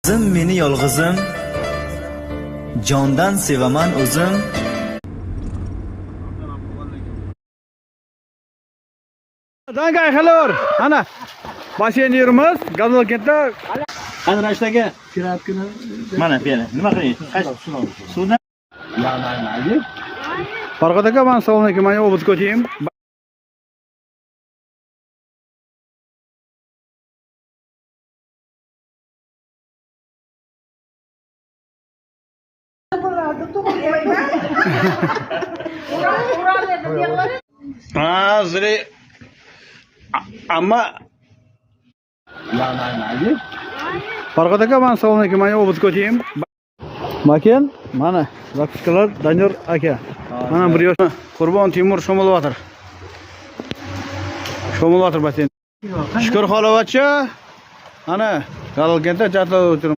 Qizim meni yolg'izim, jondan sevaman o'zim. Danke, hello. Ana. Basseyn yerimiz, Gazalkentda. Qadrashdagi mana bu yerda nima qilyapsiz? Suvdan Farqat aka, men assalomu alaykum. Men obod ko'tayim. hozir amma Farqat aka, men assalomu alaykum. Men obod ko'tayim. Makin, mana zapiskalar Danyor aka. Mana bir yosh Qurbon Timur sho'milyotir. Sho'milyotir basseyn. Shukur xolovatchi. Ana, Gazalkentda jatla o'tirib.